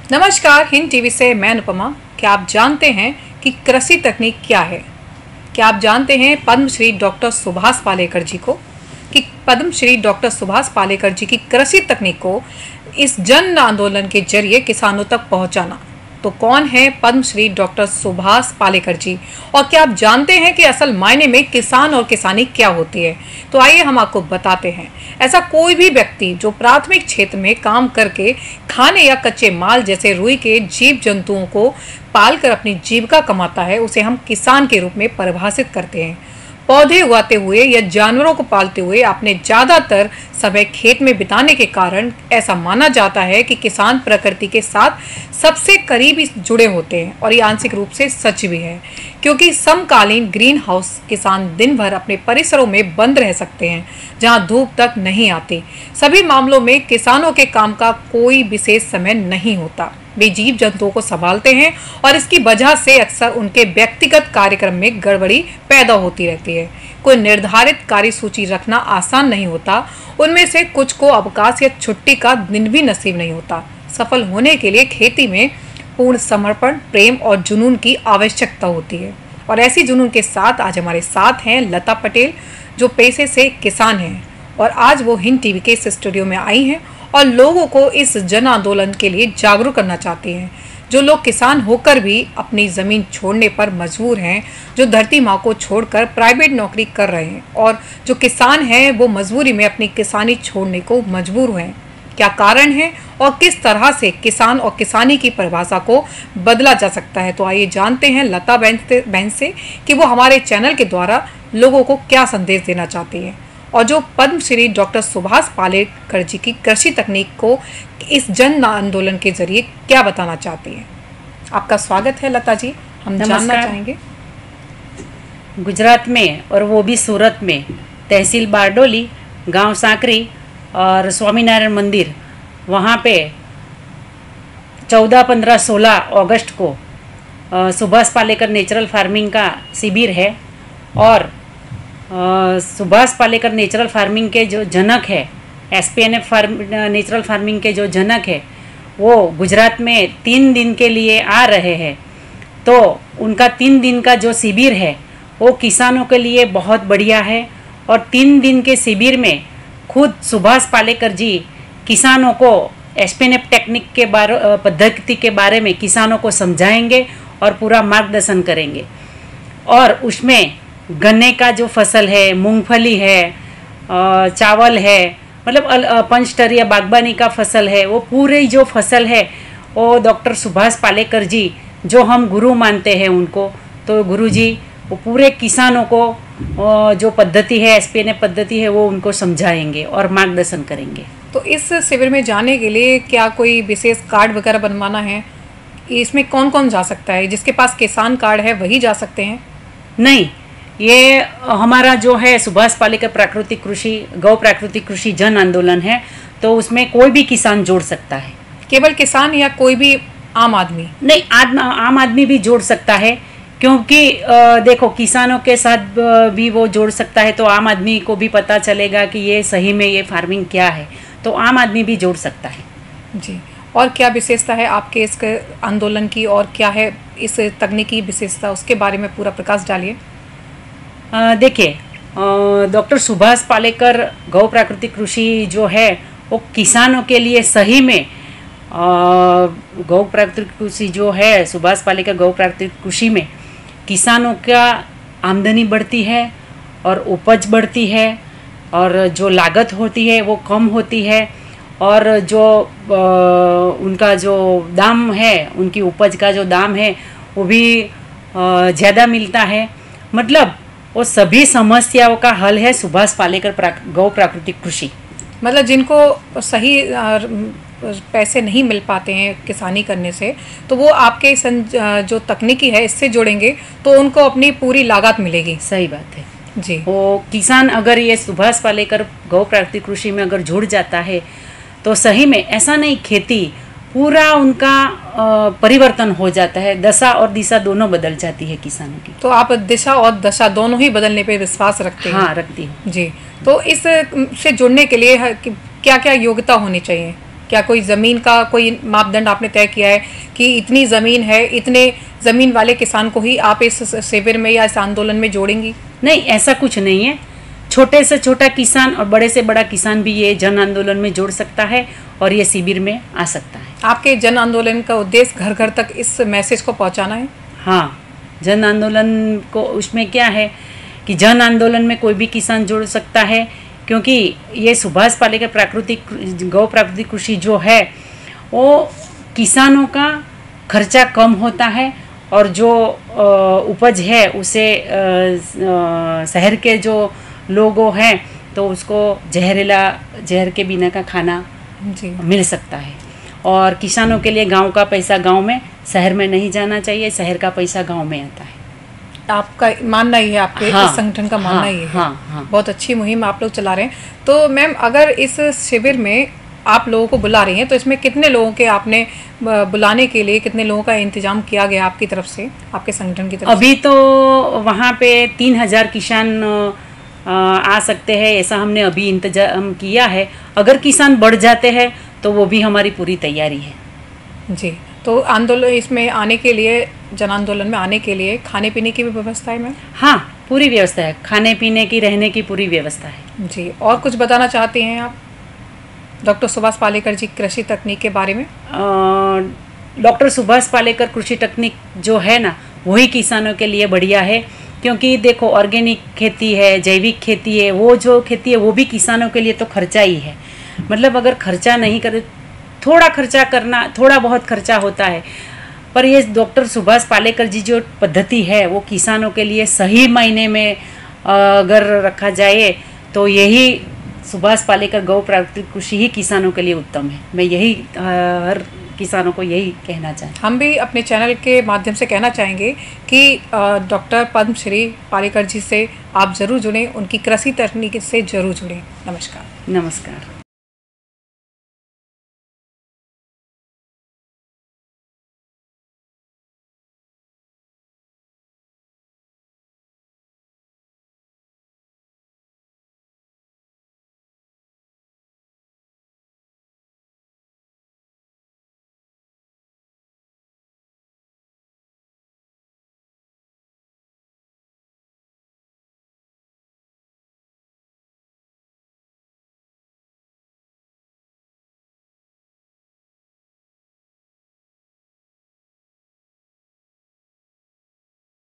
नमस्कार, हिंद टीवी से मैं अनुपमा। क्या आप जानते हैं कि कृषि तकनीक क्या है? क्या आप जानते हैं पद्मश्री डॉक्टर सुभाष पालेकर जी को, कि पद्मश्री डॉक्टर सुभाष पालेकर जी की कृषि तकनीक को इस जन आंदोलन के जरिए किसानों तक पहुंचाना। तो कौन है पद्मश्री डॉक्टर सुभाष पालेकर जी, और क्या आप जानते हैं कि असल मायने में किसान और किसानी क्या होती है? तो आइए हम आपको बताते हैं। ऐसा कोई भी व्यक्ति जो प्राथमिक क्षेत्र में काम करके खाने या कच्चे माल जैसे रुई के जीव जंतुओं को पालकर अपनी जीविका कमाता है, उसे हम किसान के रूप में परिभाषित करते हैं। पौधे उगाते हुए या जानवरों को पालते हुए अपने ज़्यादातर समय खेत में बिताने के कारण ऐसा माना जाता है कि किसान प्रकृति के साथ सबसे करीब जुड़े होते हैं, और ये आंशिक रूप से सच भी है, क्योंकि समकालीन ग्रीन हाउस किसान दिन भर अपने परिसरों में बंद रह सकते हैं जहां धूप तक नहीं आती। सभी मामलों में किसानों के काम का कोई विशेष समय नहीं होता। वे जीव जंतुओं को संभालते हैं और इसकी वजह से अक्सर उनके व्यक्तिगत कार्यक्रम में गड़बड़ी पैदा होती रहती है। कोई निर्धारित कार्यसूची रखना आसान नहीं होता। उनमें से कुछ को अवकाश या छुट्टी का दिन भी नसीब नहीं होता। सफल होने के लिए खेती में पूर्ण समर्पण, प्रेम और जुनून की आवश्यकता होती है। और ऐसी जुनून के साथ आज हमारे साथ हैं लता पटेल, जो पेशे से किसान हैं, और आज वो हिंद टीवी के इस स्टूडियो में आई हैं और लोगों को इस जन आंदोलन के लिए जागरूक करना चाहती हैं। जो लोग किसान होकर भी अपनी ज़मीन छोड़ने पर मजबूर हैं, जो धरती माँ को छोड़कर प्राइवेट नौकरी कर रहे हैं, और जो किसान हैं वो मजबूरी में अपनी किसानी छोड़ने को मजबूर हुए हैं। क्या कारण है और किस तरह से किसान और किसानी की परिभाषा को बदला जा सकता है? तो आइए जानते हैं लता बहन से कि वो हमारे चैनल के द्वारा लोगों को क्या संदेश देना चाहती है, और जो पद्मश्री डॉक्टर सुभाष पालेकर जी की कृषि तकनीक को इस जन आंदोलन के जरिए क्या बताना चाहती हैं। आपका स्वागत है लता जी। हम जानना चाहेंगे, गुजरात में और वो भी सूरत में तहसील बारडोली, गांव सांकरी और स्वामीनारायण मंदिर, वहाँ पे 14, 15, 16 अगस्त को सुभाष पालेकर नेचुरल फार्मिंग का शिविर है। और सुभाष पालेकर नेचुरल फार्मिंग के जो जनक है, SPNF नेचुरल फार्मिंग के जो जनक है, वो गुजरात में 3 दिन के लिए आ रहे हैं। तो उनका 3 दिन का जो शिविर है वो किसानों के लिए बहुत बढ़िया है। और 3 दिन के शिविर में खुद सुभाष पालेकर जी किसानों को SPNF टेक्निक के पद्धति के बारे में किसानों को समझाएंगे और पूरा मार्गदर्शन करेंगे। और उसमें गन्ने का जो फसल है, मूंगफली है, चावल है, मतलब पंचस्तरीय बागबानी का फसल है, वो पूरी जो फसल है वो डॉक्टर सुभाष पालेकर जी, जो हम गुरु मानते हैं उनको, तो गुरु जी वो पूरे किसानों को जो पद्धति है, SPNF पद्धति है, वो उनको समझाएंगे और मार्गदर्शन करेंगे। तो इस शिविर में जाने के लिए क्या कोई विशेष कार्ड वगैरह बनवाना है? इसमें कौन कौन जा सकता है? जिसके पास किसान कार्ड है वही जा सकते हैं? नहीं, ये हमारा जो है सुभाष पालेकर प्राकृतिक कृषि, गौ प्राकृतिक कृषि जन आंदोलन है, तो उसमें कोई भी किसान जोड़ सकता है। केवल किसान या कोई भी आम आदमी? नहीं, आम आदमी भी जोड़ सकता है, क्योंकि देखो किसानों के साथ भी वो जोड़ सकता है, तो आम आदमी को भी पता चलेगा कि ये सही में ये फार्मिंग क्या है, तो आम आदमी भी जोड़ सकता है जी। और क्या विशेषता है आपके इस आंदोलन की, और क्या है इस तकनीकी विशेषता, उसके बारे में पूरा प्रकाश डालिए। देखिए, डॉक्टर सुभाष पालेकर गौ प्राकृतिक कृषि जो है वो किसानों के लिए सही में गौ प्राकृतिक कृषि जो है, सुभाष पालेकर गौ प्राकृतिक कृषि में किसानों का आमदनी बढ़ती है और उपज बढ़ती है, और जो लागत होती है वो कम होती है, और जो उनका जो दाम है, उनकी उपज का जो दाम है वो भी ज़्यादा मिलता है। मतलब वो सभी समस्याओं का हल है सुभाष पालेकर गौ प्राकृतिक कृषि। मतलब जिनको सही पैसे नहीं मिल पाते हैं किसानी करने से, तो वो आपके जो तकनीकी है इससे जुड़ेंगे तो उनको अपनी पूरी लागत मिलेगी। सही बात है जी। वो किसान अगर ये सुभाष पालेकर गौ प्राकृतिक कृषि में अगर जुड़ जाता है तो सही में ऐसा नहीं, खेती पूरा उनका परिवर्तन हो जाता है, दशा और दिशा दोनों बदल जाती है किसानों की। तो आप दिशा और दशा दोनों ही बदलने पे विश्वास रखते हैं? हाँ, रखती हूँ जी। तो इस से जुड़ने के लिए क्या क्या योग्यता होनी चाहिए? क्या कोई ज़मीन का कोई मापदंड आपने तय किया है कि इतनी ज़मीन है, इतने ज़मीन वाले किसान को ही आप इस शिविर में या इस आंदोलन में जोड़ेंगी? नहीं, ऐसा कुछ नहीं है। छोटे से छोटा किसान और बड़े से बड़ा किसान भी ये जन आंदोलन में जोड़ सकता है और ये शिविर में आ सकता है। आपके जन आंदोलन का उद्देश्य घर घर तक इस मैसेज को पहुंचाना है? हाँ, जन आंदोलन को उसमें क्या है कि जन आंदोलन में कोई भी किसान जुड़ सकता है, क्योंकि ये सुभाष पालेकर गौ प्राकृतिक कृषि जो है वो किसानों का खर्चा कम होता है और जो उपज है उसे शहर के जो लोगों हैं तो उसको जहर के बिना का खाना जी मिल सकता है। और किसानों के लिए गांव का पैसा गांव में, शहर में नहीं जाना चाहिए, शहर का पैसा गांव में आता है। आपका मानना ही है, आपके हाँ, इस संगठन का मानना ही है। हाँ। बहुत अच्छी मुहिम आप लोग चला रहे हैं। तो मैम, अगर इस शिविर में आप लोगों को बुला रही हैं तो इसमें कितने लोगों के आपने बुलाने के लिए कितने लोगों का इंतजाम किया गया आपकी तरफ से, आपके संगठन की तरफ अभी तो वहाँ पे 3000 किसान आ सकते हैं, ऐसा हमने अभी इंतजाम किया है। अगर किसान बढ़ जाते हैं तो वो भी हमारी पूरी तैयारी है। जी, तो आंदोलन इसमें आने के लिए, जन आंदोलन में आने के लिए खाने पीने की भी व्यवस्था है मैम? हाँ, पूरी व्यवस्था है, खाने पीने की, रहने की पूरी व्यवस्था है। जी, और कुछ बताना चाहती हैं आप डॉक्टर सुभाष पालेकर जी कृषि तकनीक के बारे में? डॉक्टर सुभाष पालेकर कृषि तकनीक जो है ना, वही किसानों के लिए बढ़िया है, क्योंकि देखो ऑर्गेनिक खेती है, जैविक खेती है, वो जो खेती है वो भी किसानों के लिए तो खर्चा ही है। मतलब अगर खर्चा नहीं करे, थोड़ा खर्चा करना, थोड़ा बहुत खर्चा होता है, पर ये डॉक्टर सुभाष पालेकर जी जो पद्धति है वो किसानों के लिए सही मायने में अगर रखा जाए तो यही सुभाष पालेकर गौ प्राकृतिक कृषि ही किसानों के लिए उत्तम है। मैं यही हर किसानों को यही कहना चाहती। हम भी अपने चैनल के माध्यम से कहना चाहेंगे कि डॉक्टर पद्मश्री पालेकर जी से आप ज़रूर जुड़ें, उनकी कृषि तकनीक से ज़रूर जुड़ें। नमस्कार। नमस्कार।